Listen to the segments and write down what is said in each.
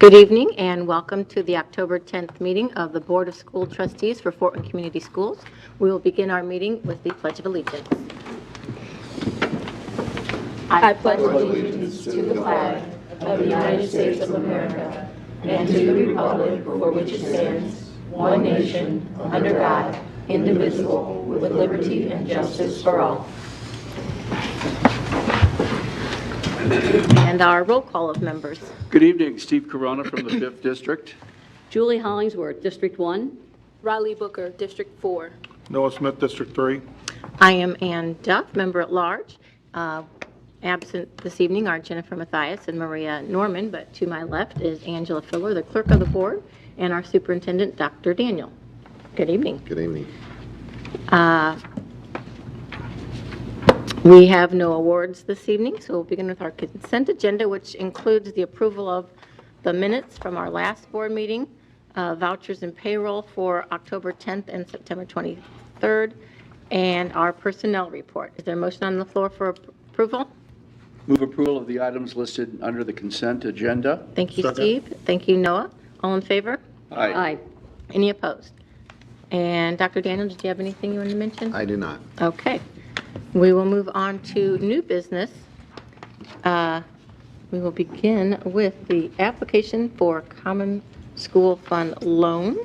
Good evening and welcome to the October 10th meeting of the Board of School Trustees for Fort Wayne Community Schools. We will begin our meeting with the Pledge of Allegiance. I pledge allegiance to the flag of the United States of America and to the republic for which it stands, one nation, under God, indivisible, with liberty and justice for all. And our roll call of members. Good evening, Steve Corona from the 5th District. Julie Hollingsworth, District 1. Riley Booker, District 4. Noah Smith, District 3. I am Ann Duff, member at large. Absent this evening are Jennifer Mathias and Maria Norman, but to my left is Angela Filler, the clerk of the board, and our superintendent, Dr. Daniel. Good evening. Good evening. We have no awards this evening, so we'll begin with our consent agenda, which includes the approval of the minutes from our last board meeting, vouchers and payroll for October 10th and September 23rd, and our personnel report. Is there a motion on the floor for approval? Move approval of the items listed under the consent agenda. Thank you, Second. Steve. Thank you, Noah. All in favor? Aye. Any opposed? And Dr. Daniel, did you have anything you wanted to mention? I do not. Okay. We will move on to new business. We will begin with the application for Common School Fund loan.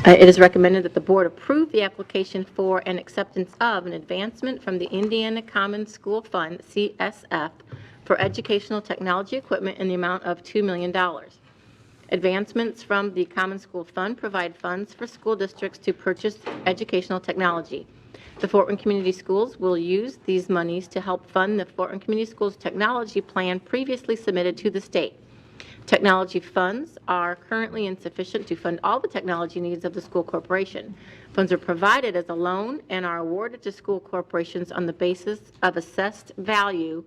It is recommended that the board approve the application for an acceptance of an advancement from the Indiana Common School Fund, CSF, for educational technology equipment in the amount of $2 million. Advancements from the Common School Fund provide funds for school districts to purchase educational technology. The Fort Wayne Community Schools will use these monies to help fund the Fort Wayne Community Schools technology plan previously submitted to the state. Technology funds are currently insufficient to fund all the technology needs of the school corporation. Funds are provided as a loan and are awarded to school corporations on the basis of assessed value,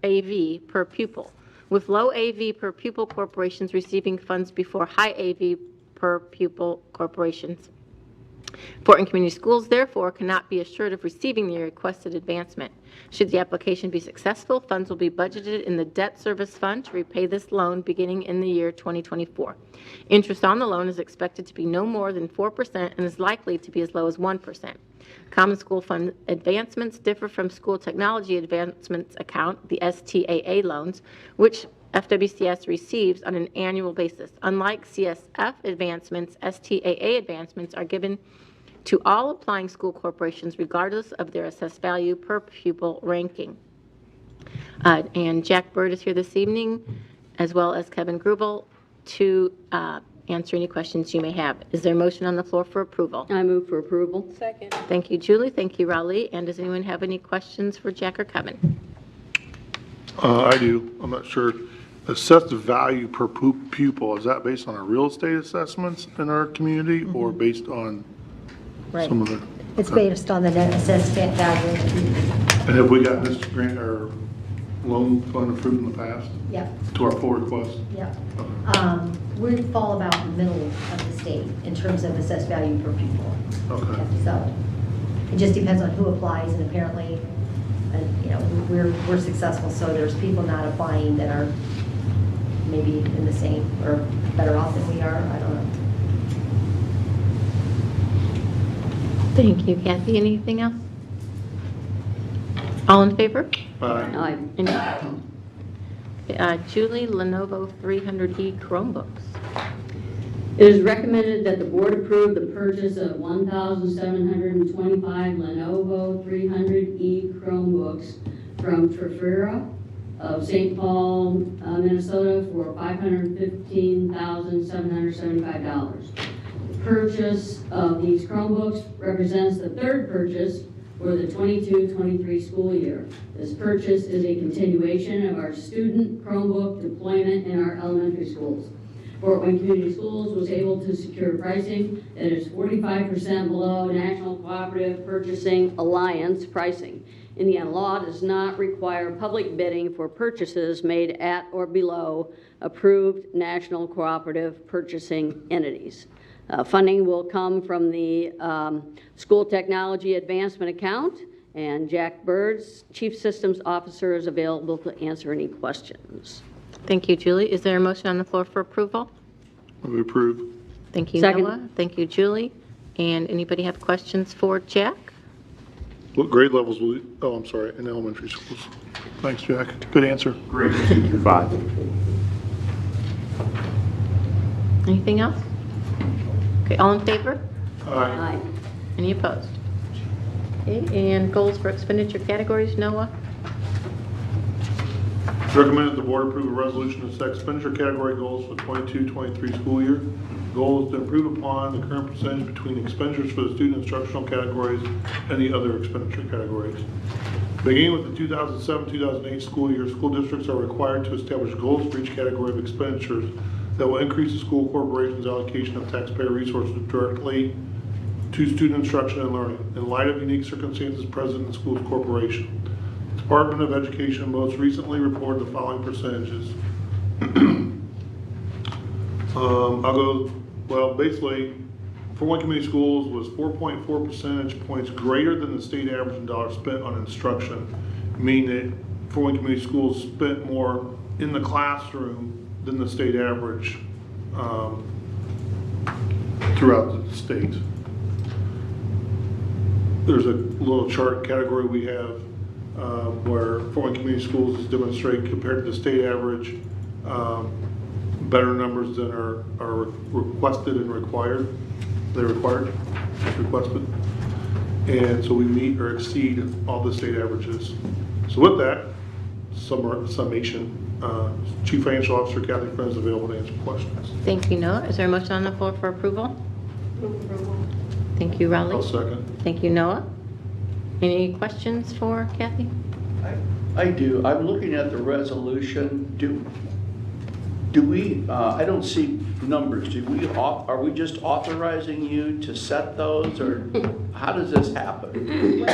AV, per pupil, with low AV per pupil corporations receiving funds before high AV per pupil corporations. Fort Wayne Community Schools, therefore, cannot be assured of receiving the requested advancement. Should the application be successful, funds will be budgeted in the debt service fund to repay this loan beginning in the year 2024. Interest on the loan is expected to be no more than 4% and is likely to be as low as 1%. Common School Fund advancements differ from School Technology Advancements Account, the STAA loans, which FWCS receives on an annual basis. Unlike CSF advancements, STAA advancements are given to all applying school corporations regardless of their assessed value per pupil ranking. And Jack Bird is here this evening, as well as Kevin Grubel, to answer any questions you may have. Is there a motion on the floor for approval? I move for approval. Second. Thank you, Julie. Thank you, Raleigh. And does anyone have any questions for Jack or Kevin? I do. I'm not sure. Assessed value per pupil, is that based on our real estate assessments in our community or based on Right. some of the? It's based on the net assessed value. And have we gotten this grant or loan fund approved in the past Yep, to our full request? yep. We fall about the middle of the state in terms of assessed value per pupil. Okay. So it just depends on who applies, and apparently, you know, we're successful, so there's people not applying that are maybe in the same or better off than we are. I don't know. Thank you, Kathy. Anything else? All in favor? Aye. Any opposed? Julie, Lenovo 300E Chromebooks. It is recommended that the board approve the purchase of 1,725 Lenovo 300E Chromebooks from Trafera of St. Paul, Minnesota for $515,775. The purchase of these Chromebooks represents the third purchase for the 22-23 school year. This purchase is a continuation of our student Chromebook deployment in our elementary schools. Fort Wayne Community Schools was able to secure pricing that is 45% below National Cooperative Purchasing Alliance pricing. Indiana law does not require public bidding for purchases made at or below approved National Cooperative Purchasing entities. Funding will come from the School Technology Advancement Account And Jack Birds, Chief Systems Officer, is available to answer any questions. Thank you, Julie. Is there a motion on the floor for approval? We approve. Thank you, Second. Noah. Thank you, Julie. And anybody have questions for Jack? What grade levels will, I'm sorry, in elementary schools? Thanks, Jack. Good answer. Grades 2 through 5. Anything else? Okay, all in favor? Aye. Any opposed? Okay, and goals for expenditure categories, Noah? It's recommended that the board approve a resolution to set expenditure category goals for 22-23 school year. Goal is to improve upon the current percentage between expenditures for the student instructional categories and the other expenditure categories. Beginning with the 2007-2008 school year, school districts are required to establish goals for each category of expenditures that will increase the school corporation's allocation of taxpayer resources directly to student instruction and learning in light of unique circumstances present in the school's corporation. The Department of Education most recently reported the following percentages. Basically, Fort Wayne Community Schools was 4.4 percentage points greater than the state average in dollars spent on instruction, meaning that Fort Wayne Community Schools spent more in the classroom than the state average throughout the state. There's a little chart category we have where Fort Wayne Community Schools is demonstrating compared to the state average better numbers than are requested and required. They're required, requested. And so we meet or exceed all the state averages. So with that summation, Chief Financial Officer Kathy Friend is available to answer questions. Thank you, Noah. Is there a motion on the floor for approval? Thank you, I'll Raleigh. second. Thank you, Noah. Any questions for Kathy? I do. I'm looking at the resolution. Do we, I don't see numbers. Are we just authorizing you to set those, or how does this happen?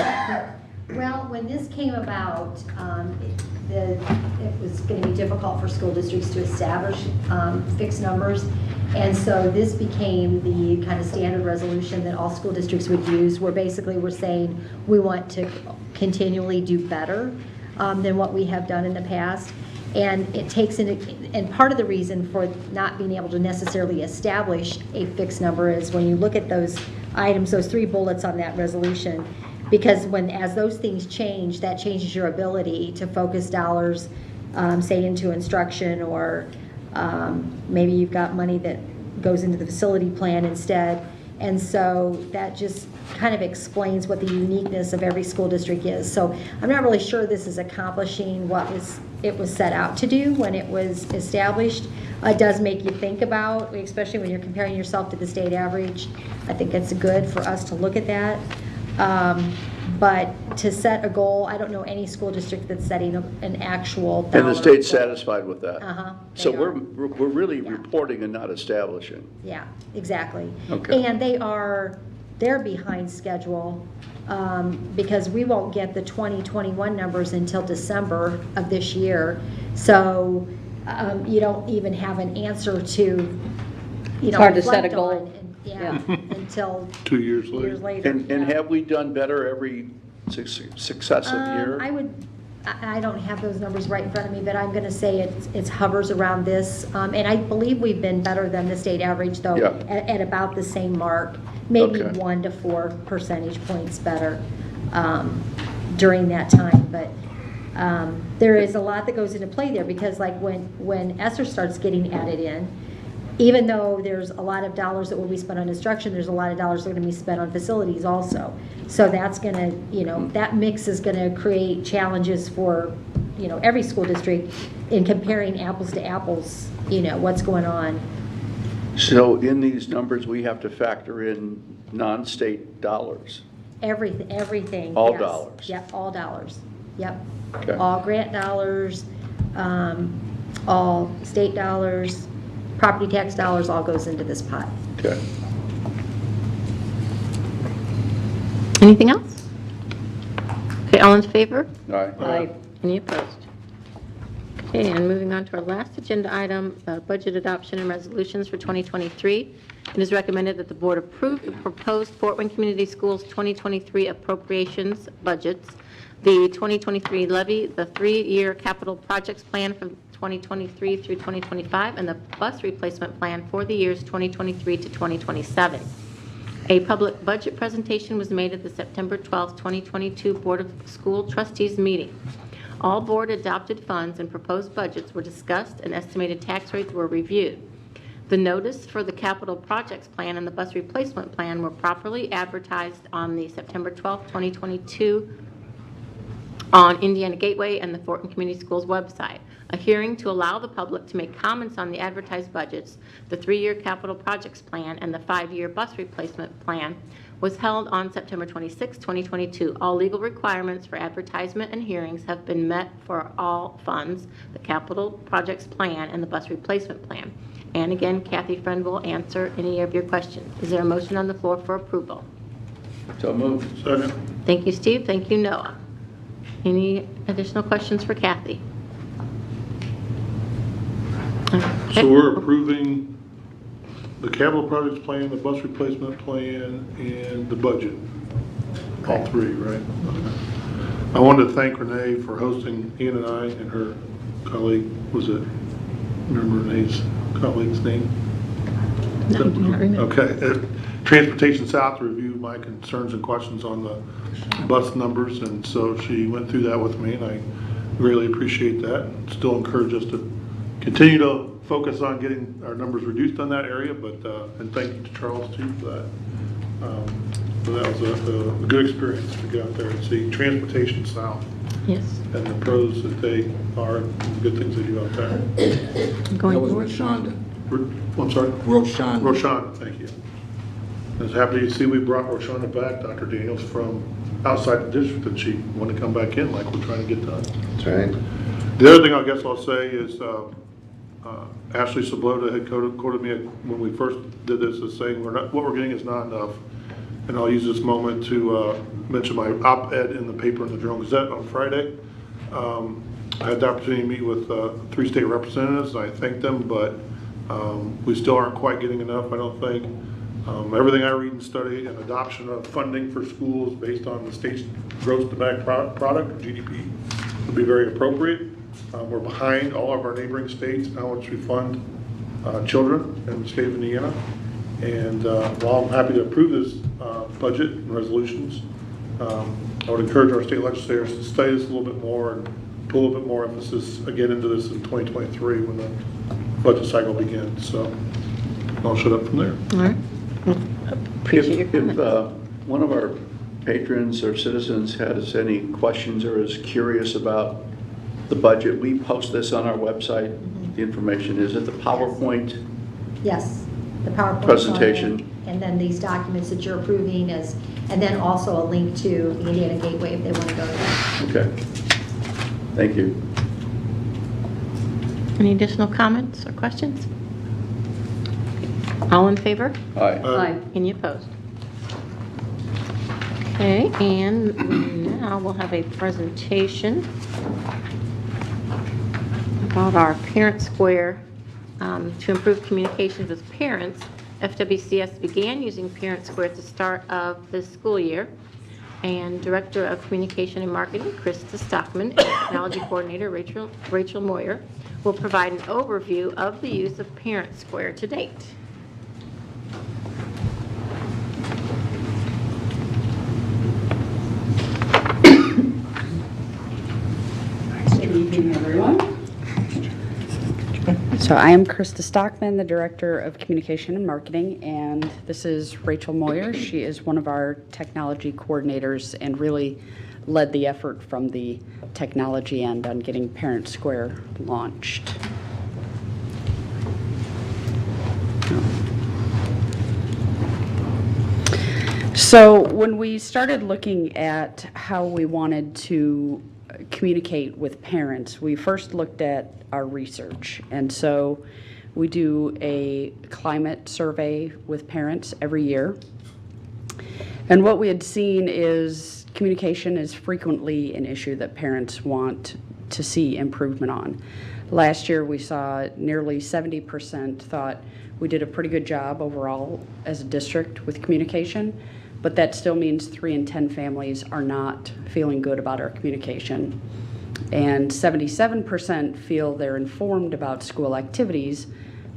Well, when this came about, it was going to be difficult for school districts to establish fixed numbers. And so this became the kind of standard resolution that all school districts would use, where basically we're saying we want to continually do better than what we have done in the past. And it takes and part of the reason for not being able to necessarily establish a fixed number is when you look at those items, those 3 bullets on that resolution, because as those things change, that changes your ability to focus dollars, say into instruction, or maybe you've got money that goes into the facility plan instead. And so that just kind of explains what the uniqueness of every school district is. So I'm not really sure this is accomplishing what it was set out to do when it was established. It does make you think about, especially when you're comparing yourself to the state average. I think it's good for us to look at that. But to set a goal, I don't know any school district that's setting an actual dollar. And the state's satisfied with that? Uh-huh. So they we're are. really reporting and not establishing. Yeah, exactly. Okay. And they're behind schedule because we won't get the 2021 numbers until December of this year. So you don't even have an answer to, It's hard to set a reflect goal. on, until 2 years later. years later. And yeah. have we done better every successive year? I don't have those numbers right in front of me, but I'm going to say it hovers around this. And I believe we've been better than the state average, though, Yeah. at about the same mark, maybe Okay. 1 to 4 percentage points better during that time. But there is a lot that goes into play there, because like when ESSER starts getting added in, even though there's a lot of dollars that will be spent on instruction, there's a lot of dollars that are going to be spent on facilities also. So that's going to, that mix is going to create challenges for, every school district in comparing apples to apples, what's going on. So in these numbers, we have to factor in non-state dollars. Everything. All yes. dollars. Yep, all dollars. Yep. Okay. All grant dollars, all state dollars, property tax dollars, all goes into this pot. Okay. Anything else? Okay, all in favor? All right. Aye. Any opposed? Okay, and moving on to our last agenda item, budget adoption and resolutions for 2023. It is recommended that the board approve the proposed Fort Wayne Community Schools 2023 appropriations budgets, the 2023 levy, the 3-year capital projects plan from 2023 through 2025, and the bus replacement plan for the years 2023 to 2027. A public budget presentation was made at the September 12, 2022 Board of School Trustees meeting. All board adopted funds and proposed budgets were discussed and estimated tax rates were reviewed. The notice for the capital projects plan and the bus replacement plan were properly advertised on the September 12, 2022 on Indiana Gateway and the Fort Wayne Community Schools website. A hearing to allow the public to make comments on the advertised budgets, the 3-year capital projects plan, and the 5-year bus replacement plan was held on September 26, 2022. All legal requirements for advertisement and hearings have been met for all funds, the capital projects plan, and the bus replacement plan. And again, Kathy Friend will answer any of your questions. Is there a motion on the floor for approval? So moved. Second. Thank you, Steve. Thank you, Noah. Any additional questions for Kathy? So we're approving the capital projects plan, the bus replacement plan, and the budget. All three, right? Okay. I wanted to thank Renee for hosting Ian and I and her colleague. Remember Renee's colleague's name? No, I do not remember. Okay. Transportation South to review my concerns and questions on the bus numbers, and so she went through that with me, and I really appreciate that. Still encourage us to continue to focus on getting our numbers reduced on that area, but and thank you to Charles too for that. So that was a good experience to get out there and see Transportation South Yes. and the pros that they are, and the good things they do out there. Going That was forward. Rashonda. I'm sorry? Roshan. Roshan, thank you. I was happy to see we brought Roshana back, Dr. Daniels, from outside the district, and she wanted to come back in like we're trying to get done. That's right. The other thing I guess I'll say is Ashley Sablota had quoted me when we first did this as saying what we're getting is not enough. And I'll use this moment to mention my op-ed in the paper in the Journal-Gazette on Friday. I had the opportunity to meet with 3 state representatives, and I thanked them, but we still aren't quite getting enough, I don't think. Everything I read and study, and adoption of funding for schools based on the state's gross domestic product, GDP, would be very appropriate. We're behind all of our neighboring states in how much we fund children in the state of Indiana. And while I'm happy to approve this budget and resolutions, I would encourage our state legislators to study this a little bit more and put a little bit more emphasis again into this in 2023 when the budget cycle begins. So I'll shut up from there. All right. Appreciate your If comments. one of our patrons or citizens has any questions or is curious about the budget, we post this on our website. The information is at the PowerPoint. Yes, the PowerPoint Presentation. and then these documents that you're approving is, and then also a link to the Indiana Gateway if they want to go to that. Okay. Thank you. Any additional comments or questions? All in favor? Aye. Aye. Any opposed? Okay, and now we'll have a presentation about our Parent Square. To improve communications with parents, FWCS began using Parent Square at the start of this school year. And Director of Communication and Marketing, Krista Stockman, and Technology Coordinator, Rachel Moyer, will provide an overview of the use of Parent Square to date. Good evening, everyone. So I am Krista Stockman, the Director of Communication and Marketing, and this is Rachel Moyer. She is one of our technology coordinators and really led the effort from the technology end on getting Parent Square launched. So when we started looking at how we wanted to communicate with parents, we first looked at our research. And so we do a climate survey with parents every year. And what we had seen is communication is frequently an issue that parents want to see improvement on. Last year we saw nearly 70% thought we did a pretty good job overall as a district with communication, but that still means 3 in 10 families are not feeling good about our communication. And 77% feel they're informed about school activities,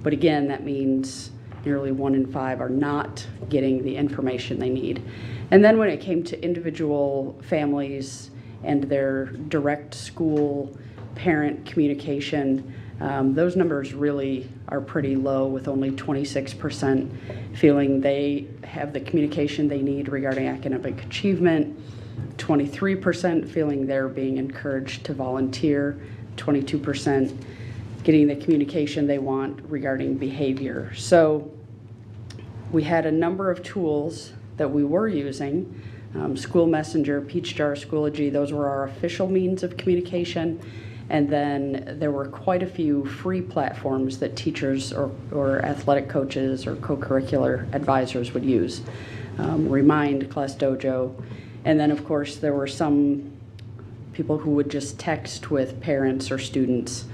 but again, that means nearly 1 in 5 are not getting the information they need. And then when it came to individual families and their direct school parent communication, those numbers really are pretty low, with only 26% feeling they have the communication they need regarding academic achievement, 23% feeling they're being encouraged to volunteer, 22% getting the communication they want regarding behavior. So we had a number of tools that we were using. School Messenger, PeachJar, Schoology, those were our official means of communication. And then there were quite a few free platforms that teachers or athletic coaches or co-curricular advisors would use. Remind, Class Dojo. And then of course there were some people who would just text with parents or students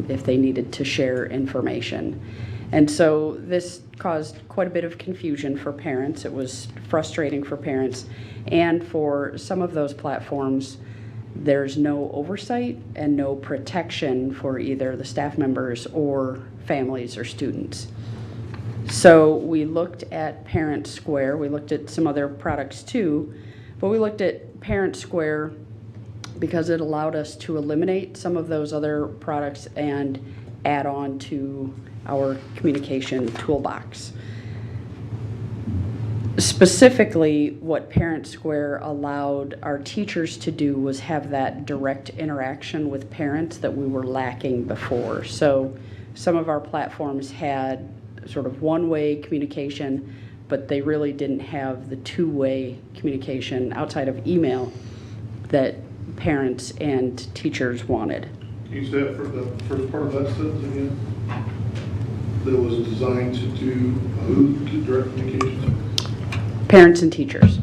if they needed to share information. And so this caused quite a bit of confusion for parents. It was frustrating for parents. And for some of those platforms, there's no oversight and no protection for either the staff members or families or students. So we looked at Parent Square. We looked at some other products too, but we looked at Parent Square because it allowed us to eliminate some of those other products and add on to our communication toolbox. Specifically, what Parent Square allowed our teachers to do was have that direct interaction with parents that we were lacking before. So some of our platforms had sort of one-way communication, but they really didn't have the two-way communication outside of email that parents and teachers wanted. Can you say that for the first part of that sentence again? That it was designed to do who to direct communications? Parents and teachers.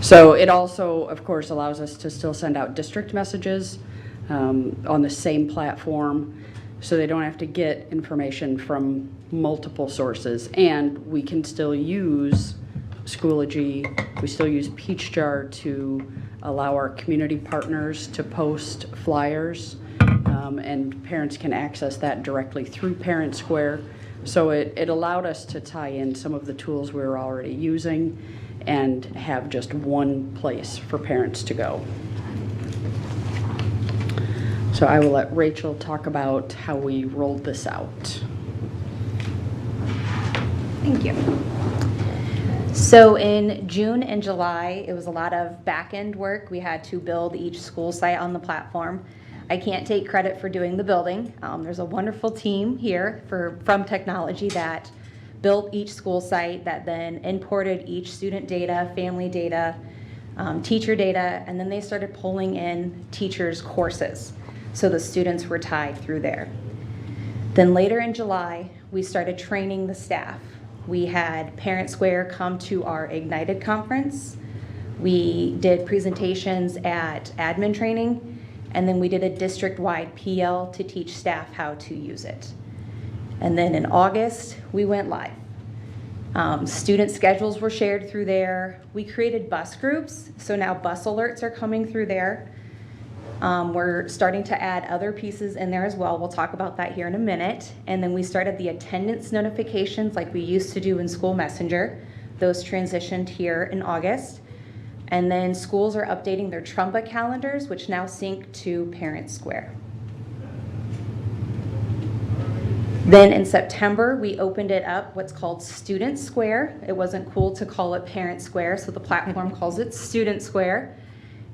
So it also, of course, allows us to still send out district messages on the same platform, so they don't have to get information from multiple sources. And we can still use Schoology, we still use PeachJar to allow our community partners to post flyers, and parents can access that directly through Parent Square. So it allowed us to tie in some of the tools we were already using and have just one place for parents to go. So I will let Rachel talk about how we rolled this out. Thank you. So in June and July, it was a lot of back-end work. We had to build each school site on the platform. I can't take credit for doing the building. There's a wonderful team here from technology that built each school site, that then imported each student data, family data, teacher data, and then they started pulling in teachers' courses. So the students were tied through there. Then later in July, we started training the staff. We had Parent Square come to our Ignited conference. We did presentations at admin training, and then we did a district-wide PL to teach staff how to use it. And then in August, we went live. Student schedules were shared through there. We created bus groups, so now bus alerts are coming through there. We're starting to add other pieces in there as well. We'll talk about that here in a minute. And then we started the attendance notifications like we used to do in School Messenger. Those transitioned here in August. And then schools are updating their Trumba calendars, which now sync to Parent Square. Then in September, we opened it up, what's called Student Square. It wasn't cool to call it Parent Square, so the platform calls it Student Square.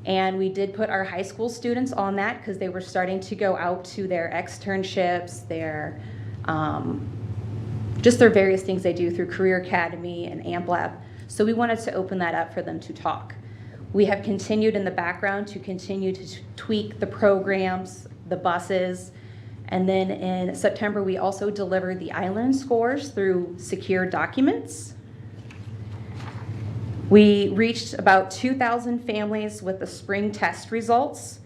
And we did put our high school students on that because they were starting to go out to their externships, their just their various things they do through Career Academy and AmpLab. So we wanted to open that up for them to talk. We have continued in the background to continue to tweak the programs, the buses, and then in September we also delivered the island scores through secure documents. We reached about 2,000 families with the spring test results.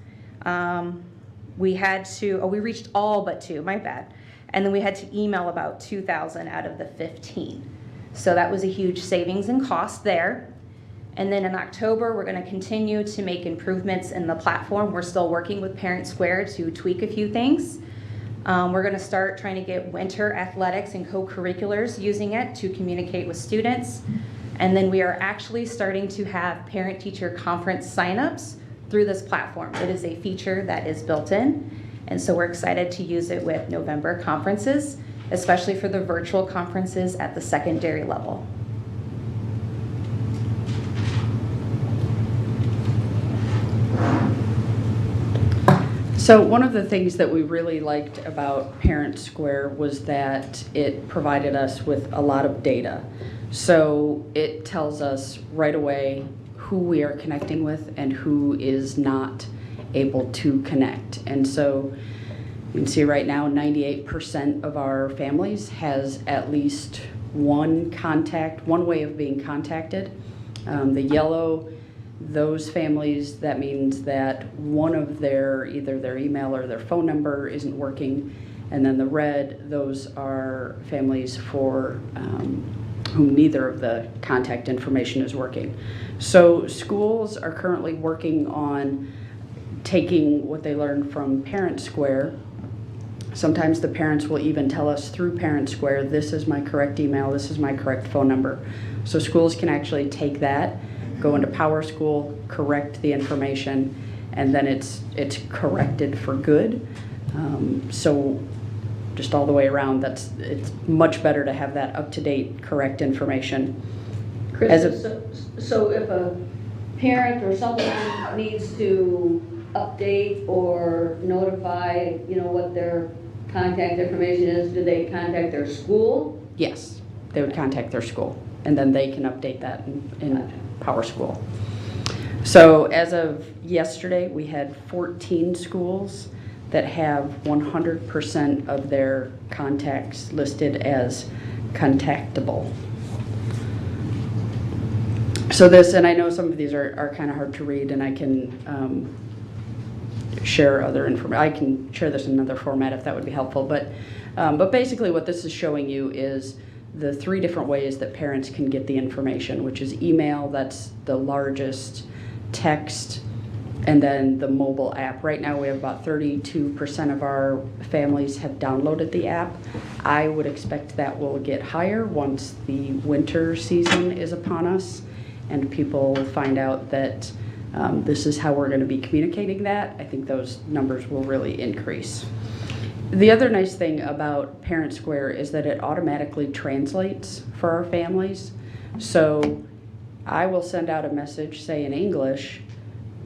We reached all but 2, my bad. And then we had to email about 2,000 out of the 15. So that was a huge savings in cost there. And then in October, we're going to continue to make improvements in the platform. We're still working with Parent Square to tweak a few things. We're going to start trying to get winter athletics and co-curriculars using it to communicate with students. And then we are actually starting to have parent-teacher conference signups through this platform. It is a feature that is built in. And so we're excited to use it with November conferences, especially for the virtual conferences at the secondary level. So one of the things that we really liked about Parent Square was that it provided us with a lot of data. So it tells us right away who we are connecting with and who is not able to connect. And so you can see right now 98% of our families has at least one way of being contacted. The yellow, those families, that means that one of either their email or their phone number isn't working. And then the red, those are families for whom neither of the contact information is working. So schools are currently working on taking what they learned from Parent Square. Sometimes the parents will even tell us through Parent Square, this is my correct email, this is my correct phone number. So schools can actually take that, go into Power School, correct the information, and then it's corrected for good. So just all the way around, it's much better to have that up-to-date, correct information. Chris, so if a parent or someone needs to update or notify, what their contact information is, do they contact their school? Yes, they would contact their school, and then they can update that in Power School. So as of yesterday, we had 14 schools that have 100% of their contacts listed as contactable. So this, and I know some of these are kind of hard to read, and I can share other information. I can share this in another format if that would be helpful. But basically what this is showing you is the 3 different ways that parents can get the information, which is email, that's the largest, text, and then the mobile app. Right now we have about 32% of our families have downloaded the app. I would expect that will get higher once the winter season is upon us and people find out that this is how we're going to be communicating that. I think those numbers will really increase. The other nice thing about Parent Square is that it automatically translates for our families. So I will send out a message, say in English,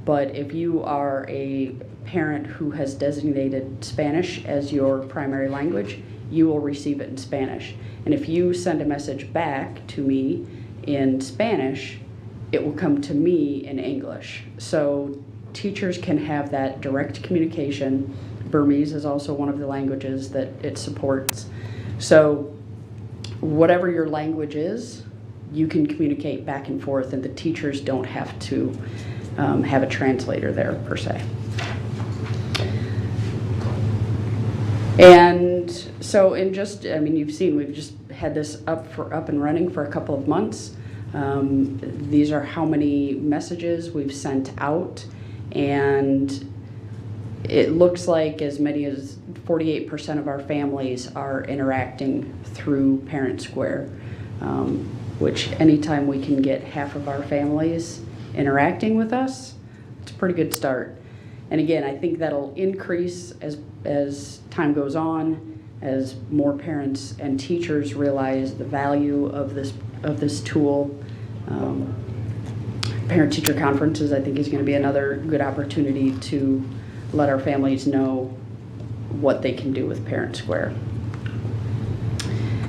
but if you are a parent who has designated Spanish as your primary language, you will receive it in Spanish. And if you send a message back to me in Spanish, it will come to me in English. So teachers can have that direct communication. Burmese is also one of the languages that it supports. So whatever your language is, you can communicate back and forth, and the teachers don't have to have a translator there per se. And so you've seen, we've just had this up and running for a couple of months. These are how many messages we've sent out, and it looks like as many as 48% of our families are interacting through Parent Square, which anytime we can get half of our families interacting with us, it's a pretty good start. And again, I think that'll increase as time goes on, as more parents and teachers realize the value of this tool. Parent-teacher conferences, I think, is going to be another good opportunity to let our families know what they can do with Parent Square.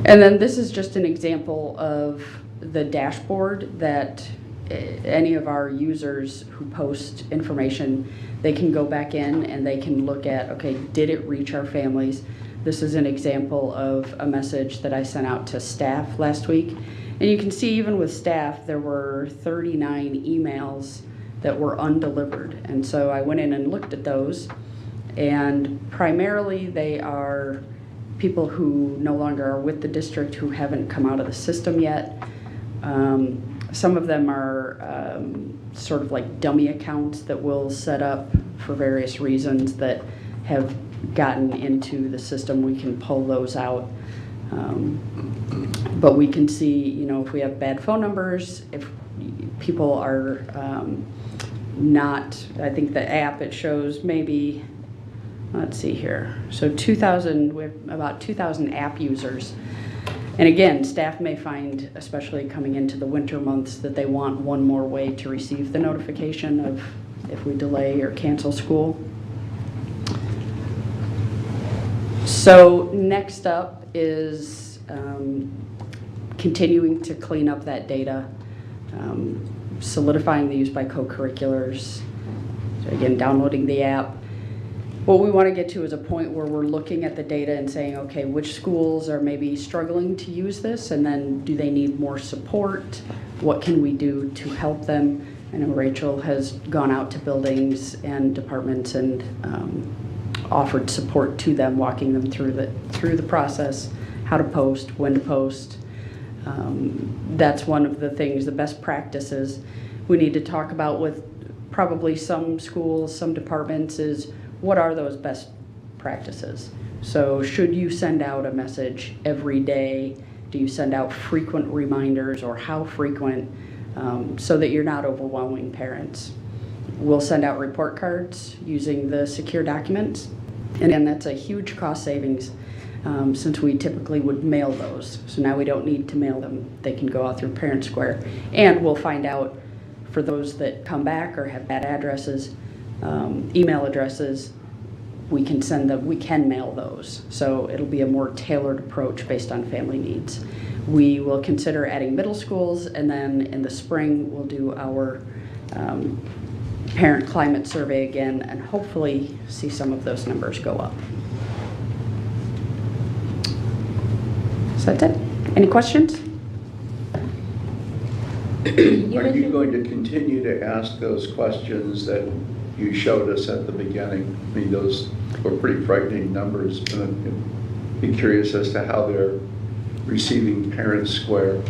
And then this is just an example of the dashboard that any of our users who post information, they can go back in and they can look at, okay, did it reach our families? This is an example of a message that I sent out to staff last week. And you can see even with staff, there were 39 emails that were undelivered. And so I went in and looked at those, and primarily they are people who no longer are with the district who haven't come out of the system yet. Some of them are sort of like dummy accounts that we'll set up for various reasons that have gotten into the system. We can pull those out. But we can see, you know, if we have bad phone numbers, if people are not, I think the app, it shows maybe, let's see here. So 2,000, we have about 2,000 app users. And again, staff may find, especially coming into the winter months, that they want one more way to receive the notification of if we delay or cancel school. So next up is continuing to clean up that data, solidifying the use by co-curriculars, so again, downloading the app. What we want to get to is a point where we're looking at the data and saying, okay, which schools are maybe struggling to use this, and then do they need more support? What can we do to help them? I know Rachel has gone out to buildings and departments and offered support to them, walking them through the process, how to post, when to post. That's one of the things, the best practices we need to talk about with probably some schools, some departments, is what are those best practices? So should you send out a message every day? Do you send out frequent reminders, or how frequent, so that you're not overwhelming parents? We'll send out report cards using the secure documents. And then that's a huge cost savings since we typically would mail those. So now we don't need to mail them. They can go out through Parent Square. And we'll find out for those that come back or have bad addresses, email addresses, we can send them, we can mail those. So it'll be a more tailored approach based on family needs. We will consider adding middle schools, and then in the spring we'll do our parent climate survey again and hopefully see some of those numbers go up. So that's it. Any questions? Are you going to continue to ask those questions that you showed us at the beginning? I mean, those were pretty frightening numbers. I'd be curious as to how they're receiving Parent Square.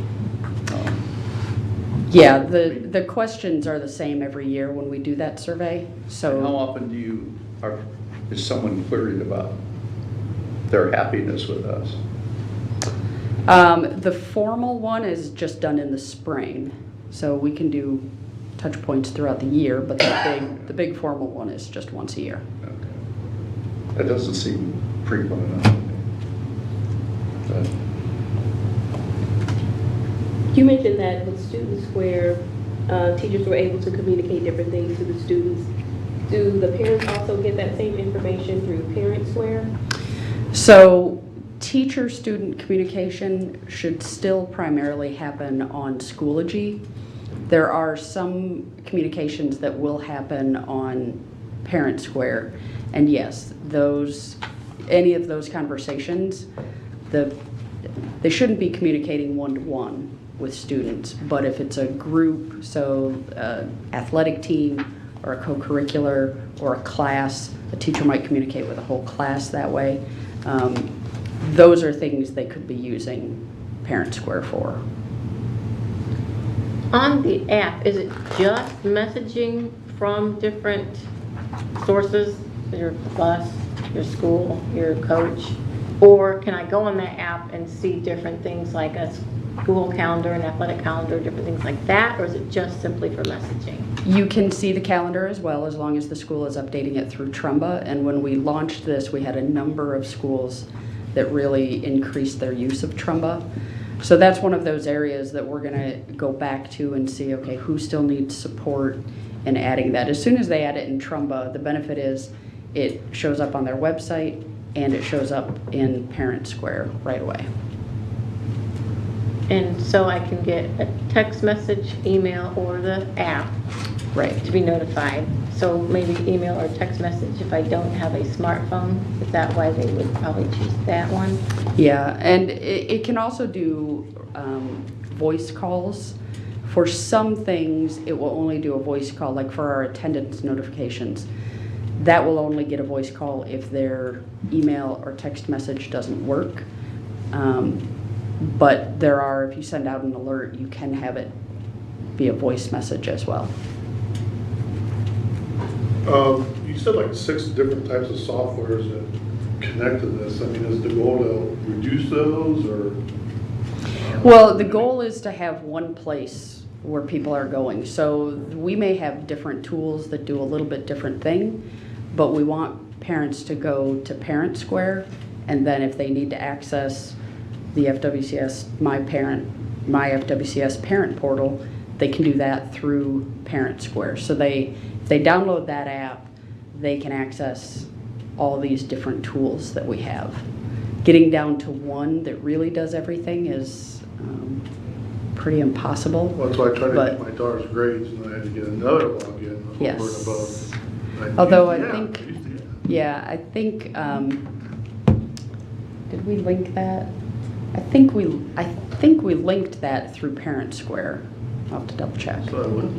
Yeah, the questions are the same every year when we do that survey. So how often is someone queried about their happiness with us? The formal one is just done in the spring, so we can do touch points throughout the year, but the big formal one is just once a year. Okay. That doesn't seem frequent enough to me. But You mentioned that with Student Square, teachers were able to communicate different things to the students. Do the parents also get that same information through Parent Square? So teacher-student communication should still primarily happen on Schoology. There are some communications that will happen on Parent Square, and yes, any of those conversations, they shouldn't be communicating one-to-one with students, but if it's a group, so athletic team or a co-curricular or a class, a teacher might communicate with a whole class that way. Those are things they could be using Parent Square for. On the app, is it just messaging from different sources, your bus, your school, your coach? Or can I go on that app and see different things like a school calendar, an athletic calendar, different things like that? Or is it just simply for messaging? You can see the calendar as well, as long as the school is updating it through Trumba. And when we launched this, we had a number of schools that really increased their use of Trumba. So that's one of those areas that we're going to go back to and see, okay, who still needs support in adding that. As soon as they add it in Trumba, the benefit is it shows up on their website and it shows up in Parent Square right away. And so I can get a text message, email, or the app Right. to be notified. So maybe email or text message if I don't have a smartphone. Is that why they would probably choose that one? Yeah, and it can also do voice calls. For some things, it will only do a voice call, like for our attendance notifications. That will only get a voice call if their email or text message doesn't work. But there are, if you send out an alert, you can have it be a voice message as well. You said like 6 different types of softwares that connect to this. I mean, is the goal to reduce those or? Well, the goal is to have one place where people are going. So we may have different tools that do a little bit different thing, but we want parents to go to Parent Square, and then if they need to access the FWCS My FWCS Parent Portal, they can do that through Parent Square. So if they download that app, they can access all these different tools that we have. Getting down to one that really does everything is pretty impossible. Well, that's why I tried to But- get my daughter's grades and I had to get another login over Yes. and above. Although I used the app. think- I used the app. Yeah, I think, did we link that? I think we linked that through Parent Square. I'll have to double check. So I would,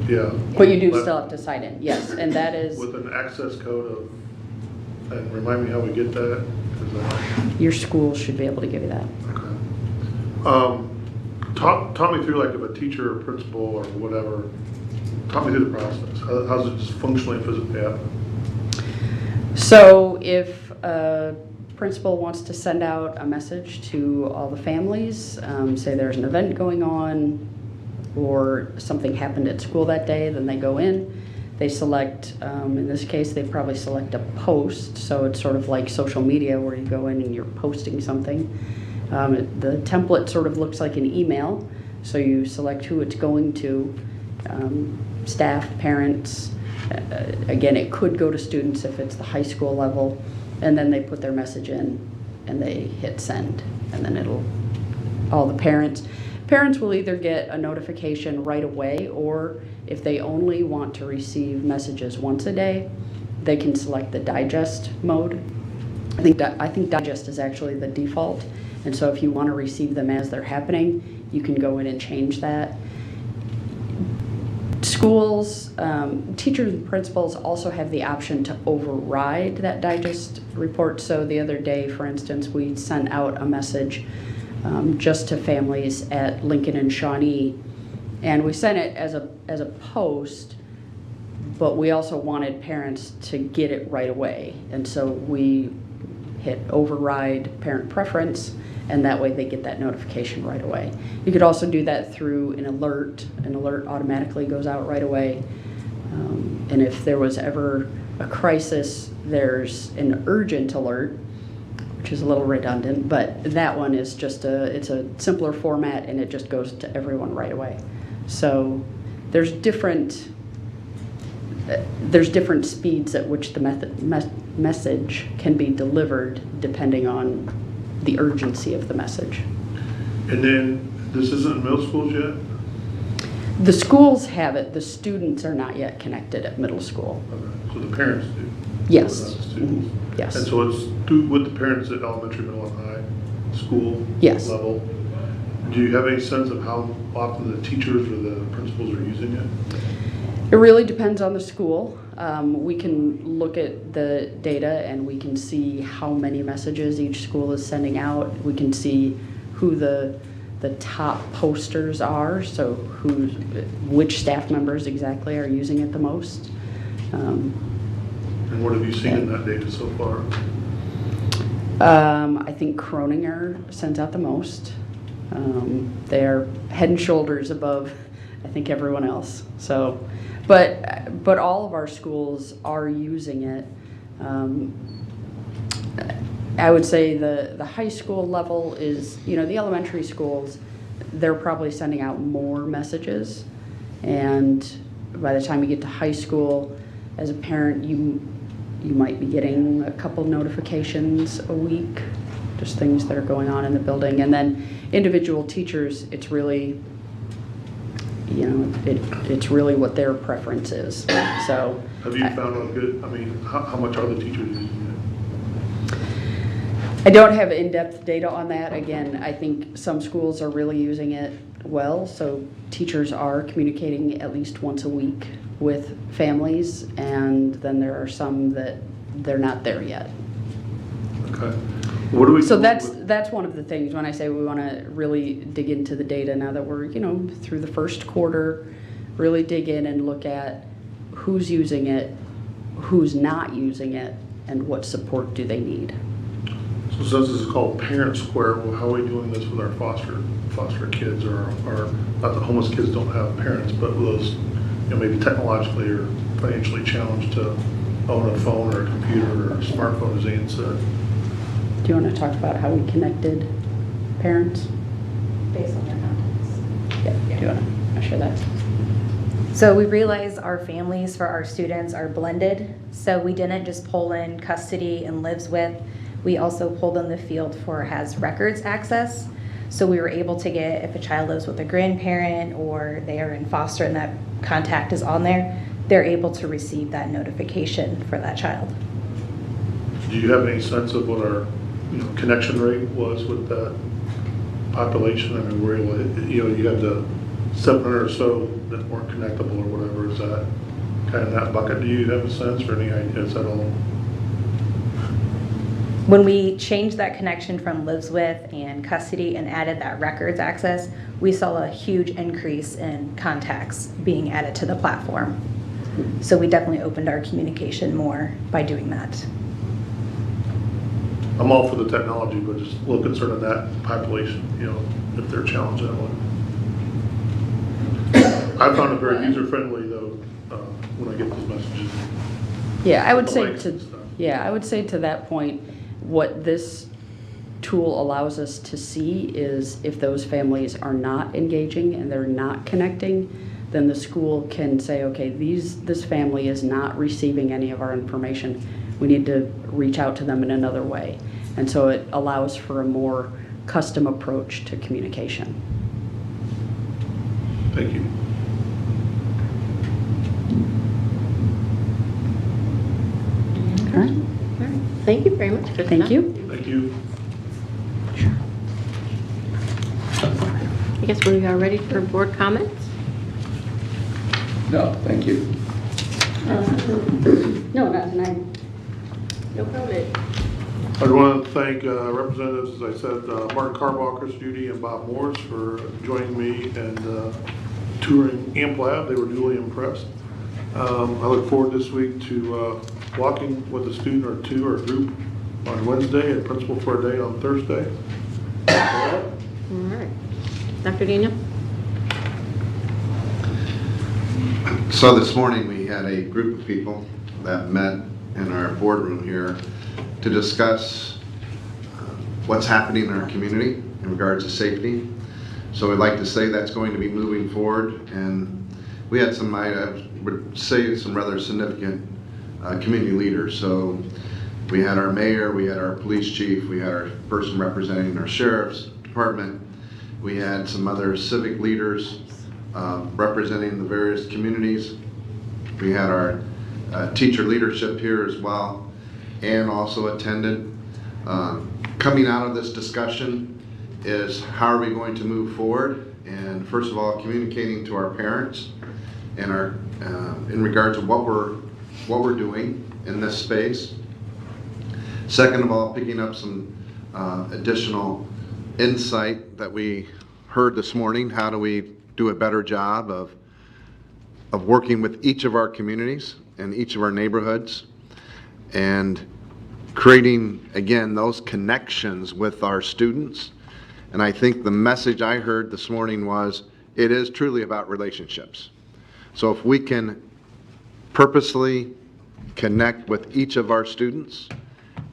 yeah. But you do still have to sign in, yes, and that is, With an access code of, and remind me how we get that? 'Cause your school should be able to give you that. okay. Talk me through, like, if a teacher or principal or whatever, talk me through the process. How's it just functionally, physically happen? So if a principal wants to send out a message to all the families, say there's an event going on or something happened at school that day, then they go in, they select, in this case, they probably select a post. So it's sort of like social media where you go in and you're posting something. The template sort of looks like an email. So you select who it's going to, staff, parents. Again, it could go to students if it's the high school level, and then they put their message in and they hit send, and then all the parents will either get a notification right away, or if they only want to receive messages once a day, they can select the digest mode. I think digest is actually the default, and so if you want to receive them as they're happening, you can go in and change that. Schools, teachers and principals also have the option to override that digest report. So the other day, for instance, we sent out a message just to families at Lincoln and Shawnee, and we sent it as a post, but we also wanted parents to get it right away. And so we hit override parent preference, and that way they get that notification right away. You could also do that through an alert. An alert automatically goes out right away. And if there was ever a crisis, there's an urgent alert, which is a little redundant, but that one is just it's a simpler format, and it just goes to everyone right away. So there's different speeds at which the message can be delivered depending on the urgency of the message. And then, this isn't in middle schools yet? The schools have it, the students are not yet connected at middle school. Okay, so the parents do? Yes. But not the students? Mhm. Yes. And so it's with the parents at elementary, middle, and high school Yes. level? Do you have any sense of how often the teachers or the principals are using it? It really depends on the school. We can look at the data and we can see how many messages each school is sending out. We can see who the top posters are, so which staff members exactly are using it the most. And what have you seen in that data so far? I think Croninger sends out the most. They're head and shoulders above, I think, everyone else. So, but all of our schools are using it. I would say the high school level is, the elementary schools, they're probably sending out more messages. And by the time you get to high school, as a parent, you might be getting a couple notifications a week, just things that are going on in the building. And then individual teachers, it's really, it's really what their preference is. So Have you found out good, how much are the teachers using it? I don't have in-depth data on that. Again, I think some schools are really using it well, so teachers are communicating at least once a week with families, and then there are some that they're not there yet. Okay. What do we? So do that's with- one of the things when I say we want to really dig into the data now that we're, through the first quarter, really dig in and look at who's using it, who's not using it, and what support do they need. So since this is called Parent Square, well, how are we doing this with our foster kids or not that homeless kids don't have parents, but those, maybe technologically or financially challenged to own a phone or a computer or a smartphone, as Ian said? Do you want to talk about how we connected parents? Based on their contacts. Yeah. Do you want to share that? So we realize our families for our students are blended. So we didn't just pull in custody and lives with. We also pulled in the field for has records access. So we were able to get, if a child lives with a grandparent or they are in foster and that contact is on there, they're able to receive that notification for that child. Do you have any sense of what our connection rate was with that population? I mean, we're able to, you had the 700 or so that weren't connectable or whatever. Is that kind of in that bucket? Do you have a sense or any ideas at all? When we changed that connection from lives with and custody and added that records access, we saw a huge increase in contacts being added to the platform. So we definitely opened our communication more by doing that. I'm all for the technology, but just a little concerned in that population, if they're challenged that way. I found it very user-friendly though, when I get those messages. Yeah, I would The say likes and stuff. I would say to that point, what this tool allows us to see is if those families are not engaging and they're not connecting, then the school can say, okay, this family is not receiving any of our information. We need to reach out to them in another way. And so it allows for a more custom approach to communication. Thank you. All right, All right. Thank you very much, Krista. thank you. Thank you. I guess we are ready for board comments. No, thank you. No, not tonight. No comment. I want to thank representatives, as I said, Martin Carbaugh, Chris Judy, and Bob Morris for joining me and touring AMP Lab. They were duly impressed. I look forward this week to walking with a student or two or a group on Wednesday and principal for a day on Thursday. All right. Dr. Daniel? So this morning we had a group of people that met in our boardroom here to discuss what's happening in our community in regards to safety. So we'd like to say that's going to be moving forward, and we had some, I would say, some rather significant community leaders. So we had our mayor, we had our police chief, we had our person representing our sheriff's department, we had some other civic leaders representing the various communities. We had our teacher leadership here as well, and also attended. Coming out of this discussion is how are we going to move forward, and first of all communicating to our parents and our in regards to what we're doing in this space. Second of all, picking up some additional insight that we heard this morning. How do we do a better job of working with each of our communities and each of our neighborhoods and creating, again, those connections with our students. And I think the message I heard this morning was it is truly about relationships. So if we can purposely connect with each of our students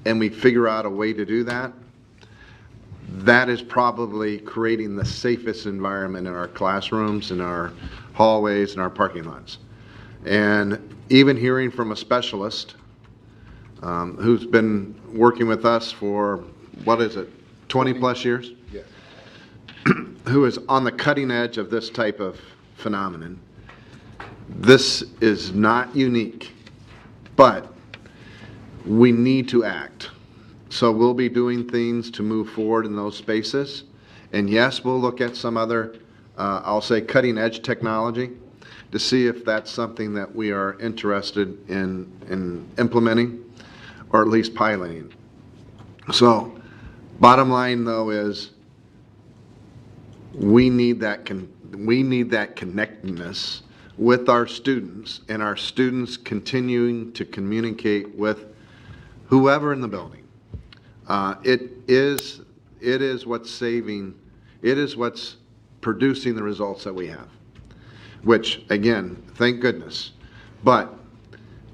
and we figure out a way to do that, that is probably creating the safest environment in our classrooms, in our hallways, and our parking lots. And even hearing from a specialist who's been working with us for, 20 plus years? Yes. Who is on the cutting edge of this type of phenomenon. This is not unique, but we need to act. So we'll be doing things to move forward in those spaces. And yes, we'll look at some other, I'll say, cutting edge technology. to see if that's something that we are interested in implementing, or at least piloting. So, bottom line though is, we need that connectedness with our students, and our students continuing to communicate with whoever in the building. It is what's producing the results that we have, which again, thank goodness, but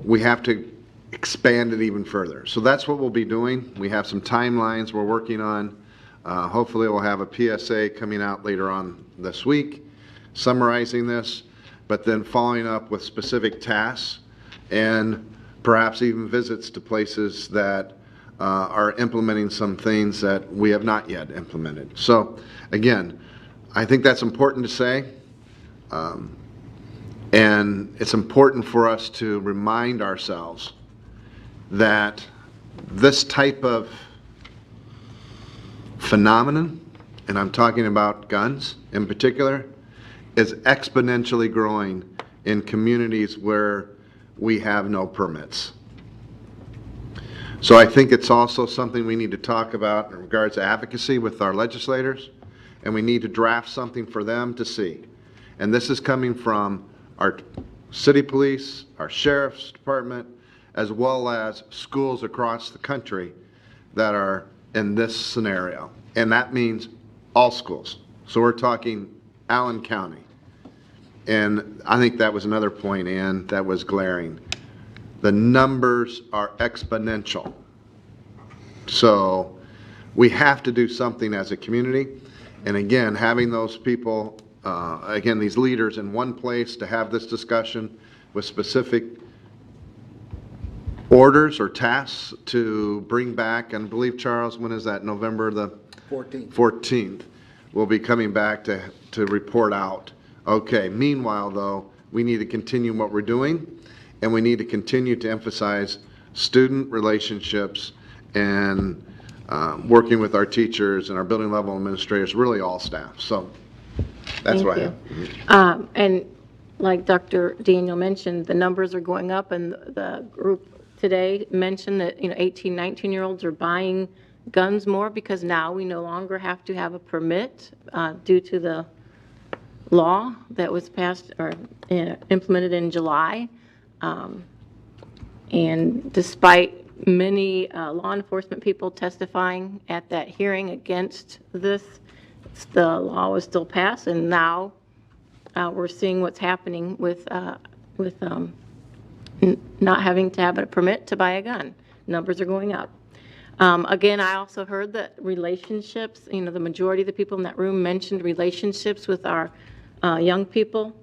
we have to expand it even further. So that's what we'll be doing. We have some timelines we're working on. Hopefully we'll have a PSA coming out later on this week summarizing this, but then following up with specific tasks and perhaps even visits to places that are implementing some things that we have not yet implemented. So again, I think that's important to say, and it's important for us to remind ourselves that this type of phenomenon, and I'm talking about guns in particular, is exponentially growing in communities where we have no permits. So I think it's also something we need to talk about in regards to advocacy with our legislators, and we need to draft something for them to see. And this is coming from our city police, our sheriff's department, as well as schools across the country that are in this scenario. And that means all schools. So we're talking Allen County. And I think that was another point, Ann, that was glaring. The numbers are exponential. So we have to do something as a community. And again, having those people, again, these leaders in one place to have this discussion with specific orders or tasks to bring back, and I believe, Charles, when is that? November the 14th. We'll be coming back to report out. Okay, meanwhile though, we need to continue what we're doing, and we need to continue to emphasize student relationships and working with our teachers and our building level administrators, really all staff. So that's what I have. And like Dr. Daniel mentioned, the numbers are going up, and the group today mentioned that 18, 19-year-olds are buying guns more because now we no longer have to have a permit due to the law that was passed or implemented in July. And despite many law enforcement people testifying at that hearing against this, the law was still passed, and now we're seeing what's happening with not having to have a permit to buy a gun. Numbers are going up. Again, I also heard that relationships, the majority of the people in that room mentioned relationships with our young people.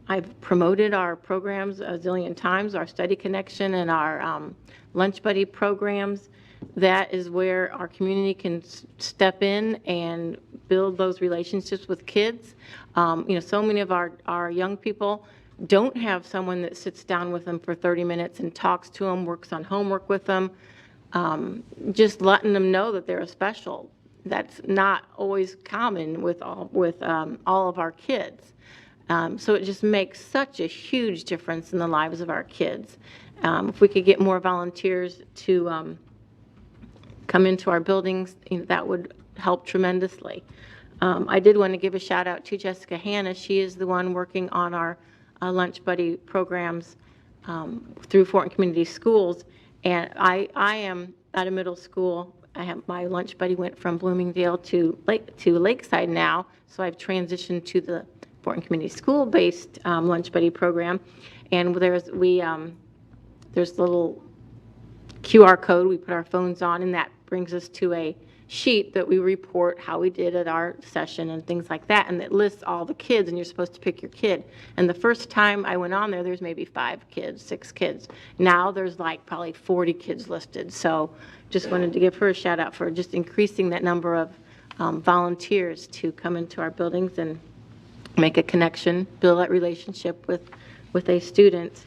I've promoted our programs a zillion times, our Study Connection and our Lunch Buddy programs. That is where our community can step in and build those relationships with kids. So many of our young people don't have someone that sits down with them for 30 minutes and talks to them, works on homework with them, just letting them know that they're special. That's not always common with all of our kids. So it just makes such a huge difference in the lives of our kids. If we could get more volunteers to come into our buildings, that would help tremendously. I did want to give a shout out to Jessica Hanna. She is the one working on our Lunch Buddy programs through Fortin Community Schools. And I am at a middle school. My Lunch Buddy went from Bloomingdale to Lakeside now, so I've transitioned to the Fortin Community School-based Lunch Buddy program. And there's a little QR code we put our phones on, and that brings us to a sheet that we report how we did at our session and things like that, and it lists all the kids, and you're supposed to pick your kid. And the first time I went on there's maybe 5 kids, 6 kids. Now there's like probably 40 kids listed. So just wanted to give her a shout out for just increasing that number of volunteers to come into our buildings and make a connection, build that relationship with a student.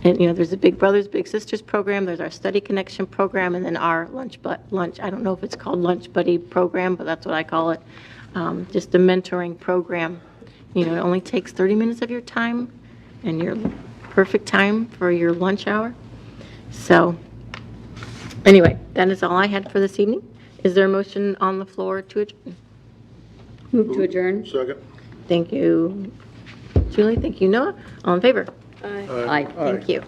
And, you know, there's a Big Brothers Big Sisters program, there's our Study Connection program, and then our lunch, I don't know if it's called Lunch Buddy program, but that's what I call it. Just a mentoring program. You know, it only takes 30 minutes of your time and your perfect time for your lunch hour. So, anyway, that is all I had for this evening. Is there a motion on the floor to adjourn? Move to adjourn. Second. Thank you, Julie. Thank you, Noah. All in favor? Aye. Aye. Thank you.